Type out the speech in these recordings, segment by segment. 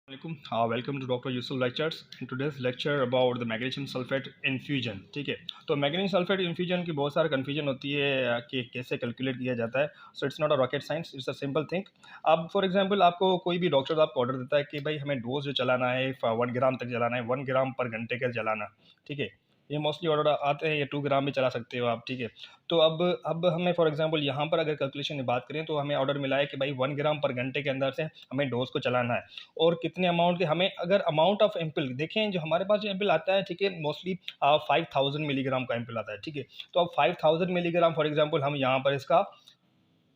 Welcome to doctor Yusuf lectures in today's lecture about the magnesium sulphate infusion. ठीक है, तो magnesium sulphate infusion की बहुत सारा कन्फ्यूजन होती है कि कैसे कैलकुलेट किया जाता है। So it's not a rocket science, it's a simple thing. अब फॉर एग्जांपल आपको कोई भी डॉक्टर आपको ऑर्डर देता है कि भाई हमें डोज जो चलाना है 1 ग्राम तक चलाना है, 1 ग्राम पर घंटे का चलाना। ठीक है, ये मोस्टली ऑर्डर आते हैं, ये 2 ग्राम भी चला सकते हो आप। ठीक है, तो अब हमें फॉर एग्जांपल यहाँ पर अगर कैलकुलेशन की बात करें तो हमें ऑर्डर मिला है कि भाई 1 ग्राम पर घंटे के अंदर से हमें डोज को चलाना है। और कितने अमाउंट के हमें अगर अमाउंट ऑफ एम्पल देखें, जो हमारे पास जो एम्पल आता है, ठीक है, मोस्टली 5000 मिलीग्राम का एम्पल आता है। ठीक है, तो अब 5000 मिलीग्राम फॉर एग्जांपल हम यहाँ पर इसका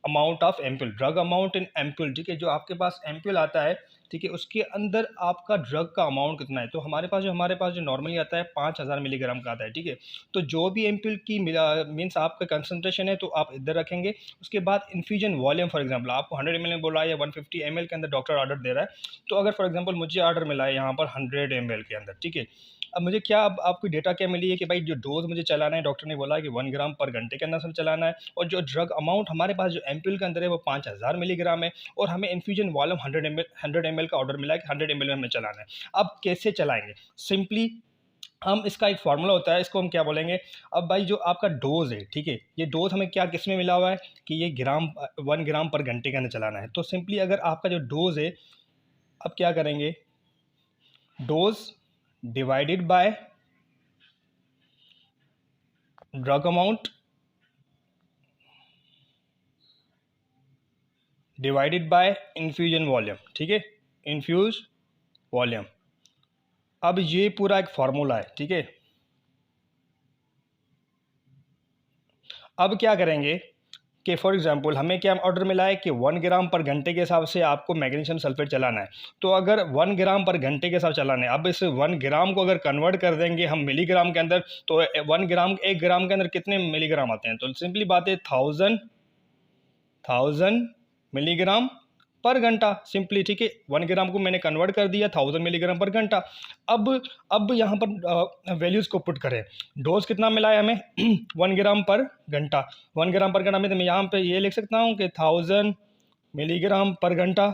amount of ample, drug amount in ample, ठीक है, जो आपके पास एम्पल आता है, ठीक है, उसके अंदर आपका ड्रग का अमाउंट कितना है। तो हमारे पास जो नॉर्मली आता है 5000 मिलीग्राम का आता है। ठीक है, तो जो भी एम्पल की मीन्स आपका कंसंट्रेशन है तो आप इधर रखेंगे। उसके बाद इन्फ्यूजन वॉल्यूम, फॉर एग्जांपल आपको 100 ml में बोला है या 150 ml के अंदर डॉक्टर ऑर्डर दे रहा है, तो अगर फॉर एग्जांपल मुझे ऑर्डर मिला है यहाँ पर 100 ml के अंदर, ठीक है, अब मुझे क्या, अब आपको डेटा क्या मिली है कि भाई जो डोज मुझे चलाना है, डॉक्टर ने बोला है कि 1 ग्राम पर घंटे के अंदर से चलाना है, और जो ड्रग अमाउंट हमारे पास जो एम्पल के अंदर है वो 5000 मिलीग्राम है, और हमें इन्फ्यूजन वॉल्यूम 100 ml का ऑर्डर मिला है कि 100 ml में हमें चलाना है। अब कैसे चलाएंगे? सिंपली हम, इसका एक फार्मूला होता है, इसको हम क्या बोलेंगे, अब भाई जो आपका डोज है, ठीक है, ये डोज हमें क्या किस में मिला हुआ है कि ये 1 ग्राम पर घंटे के अंदर चलाना है। तो सिंपली अगर आपका जो डोज है, अब क्या करेंगे, dose divided by drug amount divided by infusion volume. ठीक है, इन्फ्यूज वॉल्यूम। अब ये पूरा एक फार्मूला है। ठीक है, अब क्या करेंगे कि फॉर एग्जांपल हमें क्या ऑर्डर मिला है कि 1 ग्राम पर घंटे के हिसाब से आपको मैग्नीशियम सल्फेट चलाना है। तो अगर 1 ग्राम पर घंटे के हिसाब चलाना है, अब इस 1 ग्राम को अगर कन्वर्ट कर देंगे हम मिलीग्राम के अंदर, तो 1 ग्राम के अंदर कितने मिलीग्राम आते हैं? तो सिंपली बात है 1000 मिलीग्राम पर घंटा, सिंपली। ठीक है, 1 ग्राम को मैंने कन्वर्ट कर दिया 1000 मिलीग्राम पर घंटा। अब यहाँ पर वैल्यूज़ को पुट करें, डोज कितना मिला है हमें 1 ग्राम पर घंटा। 1 ग्राम पर घंटा में तो मैं यहाँ पे ये लिख सकता हूँ कि 1000 मिलीग्राम पर घंटा।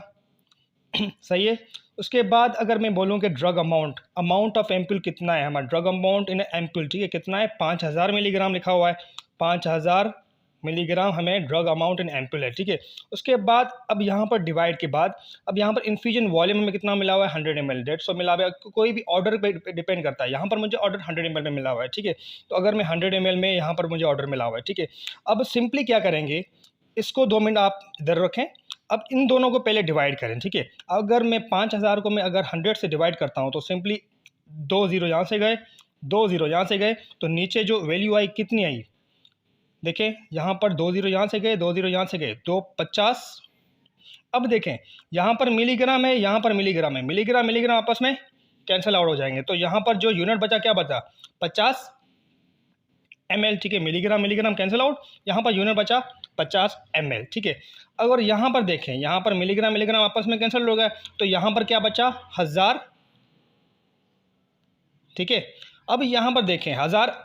सही है। उसके बाद अगर मैं बोलूँ कि ड्रग अमाउंट ऑफ एम्पल कितना है, हमारा ड्रग अमाउंट इन एम्पल, ठीक है, कितना है, 5000 मिलीग्राम लिखा हुआ है, 5000 मिलीग्राम हमें ड्रग अमाउंट इन एम्पल है। ठीक है, उसके बाद अब यहाँ पर डिवाइड के बाद अब यहाँ पर इन्फ्यूजन वॉल्यूम में कितना मिला हुआ है, 100 ml, 150 मिला हुआ है। कोई भी ऑर्डर पे डिपेंड करता है, यहाँ पर मुझे ऑर्डर 100 ml में मिला हुआ है। ठीक है, तो अगर मैं 100 ml में यहाँ पर मुझे ऑर्डर मिला हुआ है, ठीक है, अब सिंपली क्या करेंगे, इसको 2 मिनट आप इधर रखें। अब इन दोनों को पहले डिवाइड करें। ठीक है, अगर मैं 5000 को मैं अगर 100 से डिवाइड करता हूँ तो सिंपली 2 जीरो यहाँ से गए, 2 जीरो यहाँ से गए, तो नीचे जो वैल्यू आई कितनी आई, देखें यहाँ पर 2 जीरो यहाँ से गए, 2 जीरो यहाँ से गए, तो 50। अब देखें यहाँ पर मिलीग्राम है, यहाँ पर मिलीग्राम है, मिलीग्राम मिलीग्राम आपस में कैंसिल आउट हो जाएंगे, तो यहाँ पर जो यूनिट बचा क्या बचा, 50 ml। ठीक है, मिलीग्राम मिलीग्राम कैंसिल आउट, यहाँ पर यूनिट बचा 50 ml। ठीक है, अगर यहाँ पर देखें, यहाँ पर मिलीग्राम मिलीग्राम आपस में कैंसिल हो गया, तो यहाँ पर क्या बचा, 1000। ठीक है, अब यहाँ पर देखें 1000,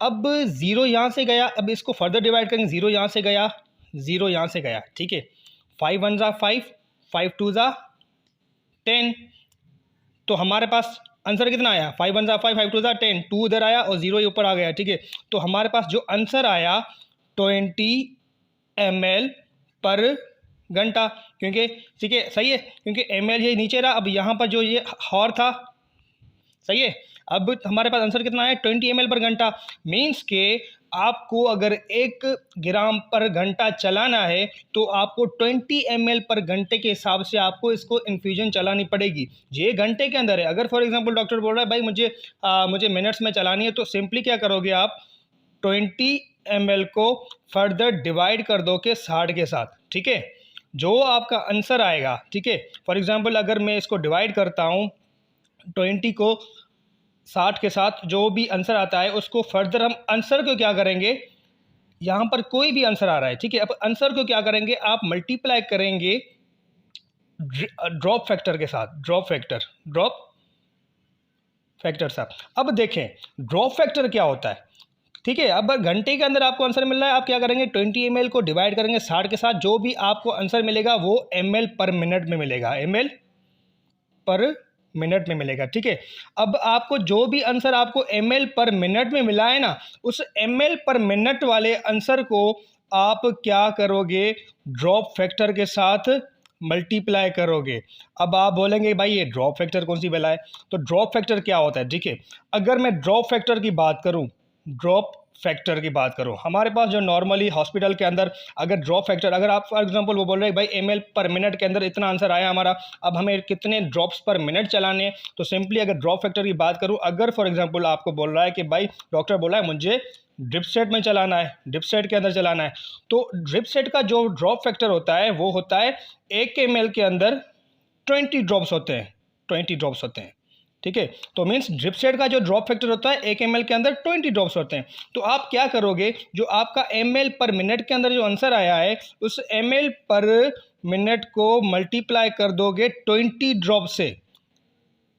अब ज़ीरो यहाँ से गया, अब इसको फर्दर डिवाइड करेंगे, ज़ीरो यहाँ से गया, ज़ीरो यहाँ से गया। ठीक है, 5 1 ज़ा 5, 5 2 ज़ा 10, तो हमारे पास आंसर कितना आया, 5 1 ज़ा 5, 5 2 ज़ा 10, 2 इधर आया और 0 ऊपर आ गया। ठीक है, तो हमारे पास जो आंसर आया 20 ml पर घंटा, क्योंकि ठीक है, सही है, क्योंकि ml ये नीचे रहा, अब यहाँ पर जो ये हॉर था, सही है, अब हमारे पास आंसर कितना है 20 ml पर घंटा। मीन्स के आपको अगर 1 ग्राम पर घंटा चलाना है तो आपको 20 ml पर घंटे के हिसाब से आपको इसको इन्फ्यूजन चलानी पड़ेगी। ये घंटे के अंदर है। अगर फॉर एग्जांपल डॉक्टर बोल रहा है भाई मुझे मिनट्स में चलानी है, तो सिंपली क्या करोगे आप, 20 ml को फर्दर डिवाइड कर दो के 60 के साथ। ठीक है, जो आपका आंसर आएगा, ठीक है, फॉर एग्जांपल अगर मैं इसको डिवाइड करता हूँ 20 को 60 के साथ, जो भी आंसर आता है उसको फर्दर हम आंसर को क्या करेंगे, यहाँ पर कोई भी आंसर आ रहा है, ठीक है, अब आंसर को क्या करेंगे, आप मल्टीप्लाई करेंगे ड्रॉप फैक्टर के साथ, ड्रॉप फैक्टर साथ। अब देखें ड्रॉप फैक्टर क्या होता है। ठीक है, अब घंटे के अंदर आपको आंसर मिल रहा है, आप क्या करेंगे 20 ml को डिवाइड करेंगे 60 के साथ, जो भी आपको आंसर मिलेगा वो ml पर मिनट में मिलेगा, ml पर मिनट में मिलेगा, ठीक है। अब आपको जो भी आंसर आपको ml पर मिनट में मिला है ना, उस ml पर मिनट वाले आंसर को आप क्या करोगे, ड्रॉप फैक्टर के साथ मल्टीप्लाई करोगे। अब आप बोलेंगे भाई ये ड्रॉप फैक्टर कौन सी बला है, तो ड्रॉप फैक्टर क्या होता है, ठीक है। अगर मैं ड्रॉप फैक्टर की बात करूं, ड्रॉप फैक्टर की बात करूं, हमारे पास जो नॉर्मली हॉस्पिटल के अंदर अगर ड्रॉप फैक्टर, अगर आप फॉर एग्जांपल वो बोल रहे हैं भाई ml पर मिनट के अंदर इतना आंसर आया हमारा, अब हमें कितने ड्रॉप्स पर मिनट चलाने, तो सिंपली अगर ड्रॉप फैक्टर की बात करूं, अगर फॉर एग्जांपल आपको बोल रहा है कि भाई डॉक्टर बोला है मुझे ड्रिप सेट में चलाना है, ड्रिप सेट के अंदर चलाना है, तो ड्रिप सेट का जो ड्रॉप फैक्टर होता है वो होता है 1 ml के अंदर 20 ड्रॉप्स होते हैं, 20 ड्रॉप्स होते हैं, ठीक है। तो मीन्स ड्रिप सेट का जो ड्रॉप फैक्टर होता है 1 ml के अंदर 20 ड्रॉप्स होते हैं। तो आप क्या करोगे, जो आपका ml पर मिनट के अंदर जो आंसर आया है उस ml पर मिनट को मल्टीप्लाई कर दोगे 20 ड्रॉप से,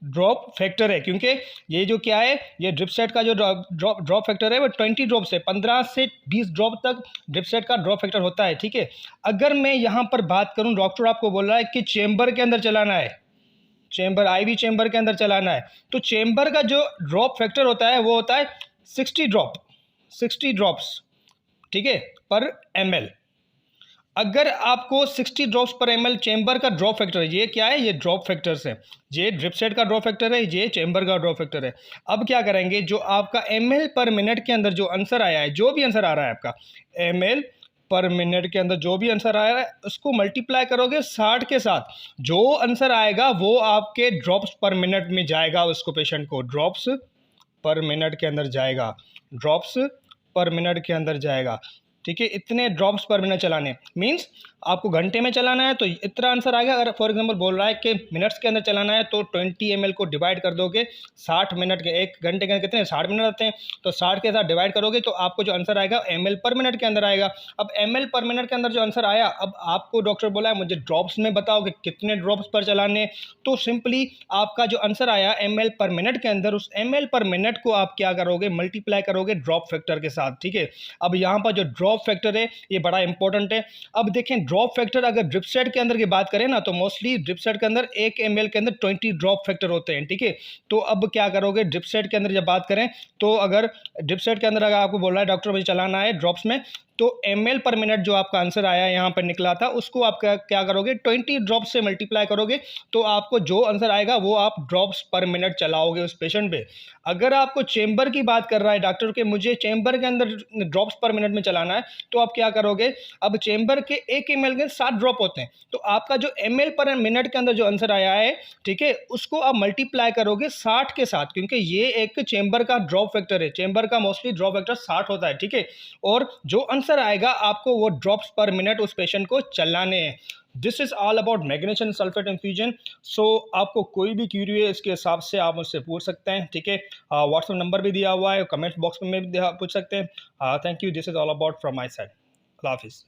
ड्रॉप फैक्टर है, क्योंकि ये जो क्या है, ये ड्रिप सेट का जो ड्रॉप फैक्टर है वो 20 ड्रॉप से 15 से 20 ड्रॉप तक ड्रिप सेट का ड्रॉप फैक्टर होता है, ठीक है। अगर मैं यहाँ पर बात करूँ, डॉक्टर आपको बोल रहा है कि चेंबर के अंदर चलाना है, चेंबर IV चेंबर के अंदर चलाना है, तो चेंबर का जो ड्रॉप फैक्टर होता है वो होता है 60 ड्रॉप्स, ठीक है, पर ml। अगर आपको 60 ड्रॉप्स पर ml चेंबर का ड्रॉप फैक्टर है, ये क्या है, ये ड्रॉप फैक्टर्स है, ये ड्रिप सेट का ड्रॉप फैक्टर है, ये चेंबर का ड्रॉप फैक्टर है। अब क्या करेंगे, जो आपका ml पर मिनट के अंदर जो आंसर आया है, जो भी आंसर आ रहा है आपका ml पर मिनट के अंदर जो भी आंसर आया है उसको मल्टीप्लाई करोगे 60 के साथ, जो आंसर आएगा वो आपके ड्रॉप्स पर मिनट में जाएगा, उसको पेशेंट को ड्रॉप्स पर मिनट के अंदर जाएगा, ड्रॉप्स पर मिनट के अंदर जाएगा, ठीक है। इतने ड्रॉप्स पर मिनट चलाने मींस आपको घंटे में चलाना है तो इतना आंसर आएगा। अगर फॉर एग्जांपल बोल रहा है कि मिनट्स के अंदर चलाना है तो 20 ml को डिवाइड कर दोगे 60 मिनट के, एक घंटे के अंदर कितने 60 मिनट आते हैं, तो 60 के साथ डिवाइड करोगे तो आपको जो आंसर आएगा ml पर मिनट के अंदर आएगा। अब ml पर मिनट के अंदर जो आंसर आया, अब आपको डॉक्टर बोला है मुझे ड्रॉप्स में बताओ कि कितने ड्रॉप्स पर चलाने, तो सिंपली आपका जो आंसर आया ml पर मिनट के अंदर, उस ml पर मिनट को आप क्या करोगे, मल्टीप्लाई करोगे ड्रॉप फैक्टर के साथ, ठीक है। अब यहाँ पर जो ड्रॉप फैक्टर है ये बड़ा इंपॉर्टेंट है। अब देखें ड्रॉप फैक्टर अगर ड्रिप सेट के अंदर की बात करें ना, तो मोस्टली ड्रिप सेट के अंदर 1 ml के अंदर 20 ड्रॉप फैक्टर होते हैं, ठीक है। तो अब क्या करोगे, ड्रिप सेट के अंदर जब बात करें तो अगर ड्रिप सेट के अंदर अगर आपको बोल रहा है डॉक्टर मुझे चलाना है ड्रॉप्स में, तो ml पर मिनट जो आपका आंसर आया यहाँ पर निकला था उसको आप क्या करोगे, 20 ड्रॉप्स से मल्टीप्लाई करोगे, तो आपको जो आंसर आएगा वो आप ड्रॉप्स पर मिनट चलाओगे उस पेशेंट पे। अगर आपको चेंबर की बात कर रहा है डॉक्टर के मुझे चेंबर के अंदर ड्रॉप्स पर मिनट में चलाना है, तो आप क्या करोगे, अब चेंबर के 1 ml के 7 ड्रॉप होते हैं, तो आपका जो ml पर मिनट के अंदर जो आंसर आया है, ठीक है, उसको आप मल्टीप्लाई करोगे 60 के साथ, क्योंकि ये एक चेंबर का ड्रॉप फैक्टर है, चेंबर का मोस्टली ड्रॉप फैक्टर 60 होता है, ठीक है। और जो आंसर आएगा आपको वो ड्रॉप्स पर मिनट उस पेशेंट को चलाने हैं। This is all about magnesium sulphate infusion. So आपको कोई भी क्यूरी है इसके हिसाब से आप मुझसे पूछ सकते हैं, ठीक है। व्हाट्सएप नंबर भी दिया हुआ है, कमेंट बॉक्स में भी पूछ सकते हैं। Thank you, this is all about from my side. अल्लाह हाफिज़।